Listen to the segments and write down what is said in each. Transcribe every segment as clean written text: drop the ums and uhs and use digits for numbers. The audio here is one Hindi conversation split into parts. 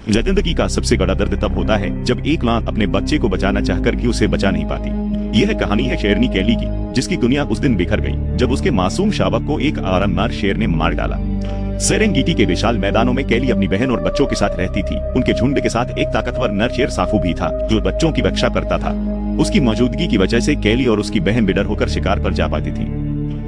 जिंदगी का सबसे बड़ा दर्द तब होता है जब एक माँ अपने बच्चे को बचाना चाहकर भी उसे बचा नहीं पाती। यह कहानी है शेरनी कैली की, जिसकी दुनिया उस दिन बिखर गई जब उसके मासूम शावक को एक आरामदार शेर ने मार डाला। सेरेंगेटी के विशाल मैदानों में कैली अपनी बहन और बच्चों के साथ रहती थी। उनके झुंड के साथ एक ताकतवर नर शेर साफू भी था, जो बच्चों की रक्षा करता था। उसकी मौजूदगी की वजह से कैली और उसकी बहन बेडर होकर शिकार पर जा पाती थी।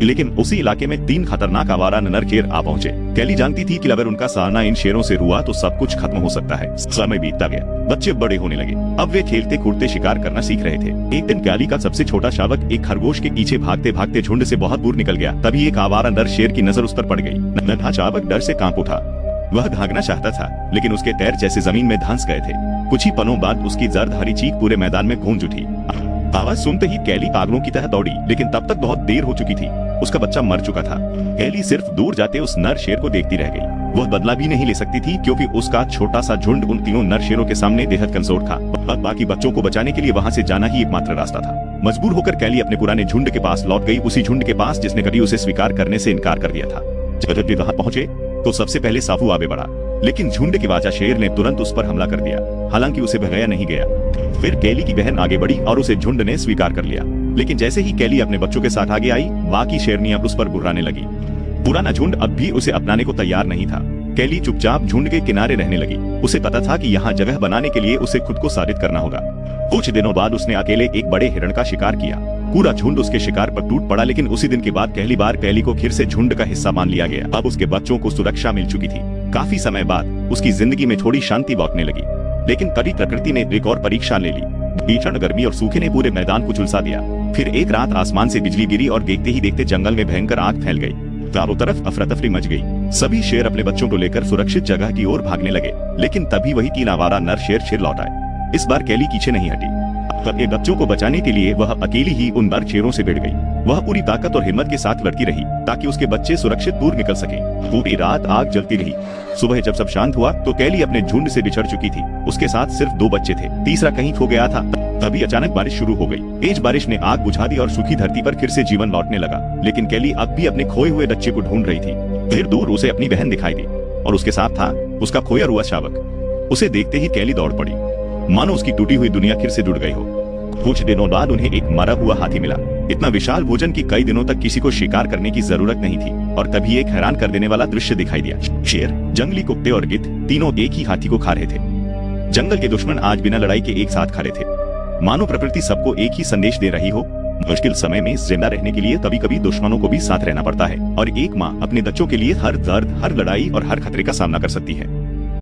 लेकिन उसी इलाके में 3 खतरनाक आवारा नर शेर आ पहुंचे। कैली जानती थी कि अगर उनका सामना इन शेरों से हुआ तो सब कुछ खत्म हो सकता है। समय बीतता गया, बच्चे बड़े होने लगे। अब वे खेलते कूदते शिकार करना सीख रहे थे। एक दिन कैली का सबसे छोटा शावक एक खरगोश के पीछे भागते भागते झुंड से बहुत दूर निकल गया। तभी एक आवारा नर शेर की नजर उस पर पड़ गई। नन्हा शावक डर से कांप उठा। वह भागना चाहता था, लेकिन उसके पैर जैसे जमीन में धंस गए थे। कुछ ही पलों बाद उसकी जर्द हरी चीख पूरे मैदान में गूंज उठी। आवाज सुनते ही कैली पागलों की तरह दौड़ी, लेकिन तब तक बहुत देर हो चुकी थी। उसका बच्चा मर चुका था। कैली सिर्फ दूर जाते उस नर शेर को देखती रह गई। वह बदला भी नहीं ले सकती थी, क्योंकि उसका छोटा सा झुंड उन 3 नर शेरों के सामने बेहद कमजोर था। बाकी बच्चों को बचाने के लिए वहां से जाना ही एकमात्र रास्ता था। मजबूर होकर कैली अपने पुराने झुंड के पास लौट गई, उसी झुंड के पास जिसने कभी उसे स्वीकार करने से इनकार कर दिया था। जब वे वहां पहुंचे तो सबसे पहले साफू आगे बढ़ा, लेकिन झुंड के बादशाह शेर ने तुरंत उस पर हमला कर दिया। हालांकि उसे भगाया नहीं गया। फिर कैली की बहन आगे बढ़ी और उसे झुंड ने स्वीकार कर लिया। लेकिन जैसे ही कैली अपने बच्चों के साथ आगे आई, बाकी शेरनियां उस पर गुर्राने लगी। पुराना झुंड अब भी उसे अपनाने को तैयार नहीं था। कैली चुपचाप झुंड के किनारे रहने लगी। उसे पता था कि यहाँ जगह बनाने के लिए उसे खुद को साबित करना होगा। कुछ दिनों बाद उसने अकेले एक बड़े हिरण का शिकार किया। पूरा झुंड उसके शिकार पर टूट पड़ा, लेकिन उसी दिन के बाद पहली बार कैली को फिर से झुंड का हिस्सा मान लिया गया। अब उसके बच्चों को सुरक्षा मिल चुकी थी। काफी समय बाद उसकी जिंदगी में थोड़ी शांति लौटने लगी। लेकिन तभी प्रकृति ने एक और परीक्षा ले ली। भीषण गर्मी और सूखे ने पूरे मैदान को झुलसा दिया। फिर एक रात आसमान से बिजली गिरी और देखते ही देखते जंगल में भयंकर आग फैल गई। चारों तरफ अफरा तफरी मच गई। सभी शेर अपने बच्चों को लेकर सुरक्षित जगह की ओर भागने लगे। लेकिन तभी वही 3 आवारा नर शेर लौट आए। इस बार कैली पीछे नहीं हटी। अपने बच्चों को बचाने के लिए वह अकेली ही उन नर शेरों से भिड़ गई। वह पूरी ताकत और हिम्मत के साथ लड़ती रही ताकि उसके बच्चे सुरक्षित दूर निकल सकें। पूरी रात आग जलती रही। सुबह जब सब शांत हुआ तो कैली अपने झुंड से बिछड़ चुकी थी। उसके साथ सिर्फ 2 बच्चे थे, तीसरा कहीं खो गया था। तभी अचानक बारिश शुरू हो गई। तेज बारिश ने आग बुझा दी और सूखी धरती पर फिर से जीवन लौटने लगा। लेकिन कैली अब भी अपने खोए हुए बच्चे को ढूंढ रही थी। फिर दूर उसे अपनी बहन दिखाई दी और उसके साथ था उसका खोया हुआ शावक। उसे देखते ही कैली दौड़ पड़ी, मानो उसकी टूटी हुई दुनिया फिर से जुड़ गई हो। कुछ दिनों बाद उन्हें एक मरा हुआ हाथी मिला। इतना विशाल भोजन कि कई दिनों तक किसी को शिकार करने की जरूरत नहीं थी। और तभी एक हैरान कर देने वाला दृश्य दिखाई दिया। शेर, जंगली कुत्ते और गिद्ध तीनों एक ही हाथी को खा रहे थे। जंगल के दुश्मन आज बिना लड़ाई के एक साथ खड़े थे, मानो प्रकृति सबको एक ही संदेश दे रही हो। मुश्किल समय में जिंदा रहने के लिए कभी कभी दुश्मनों को भी साथ रहना पड़ता है। और एक माँ अपने बच्चों के लिए हर दर्द, हर लड़ाई और हर खतरे का सामना कर सकती है।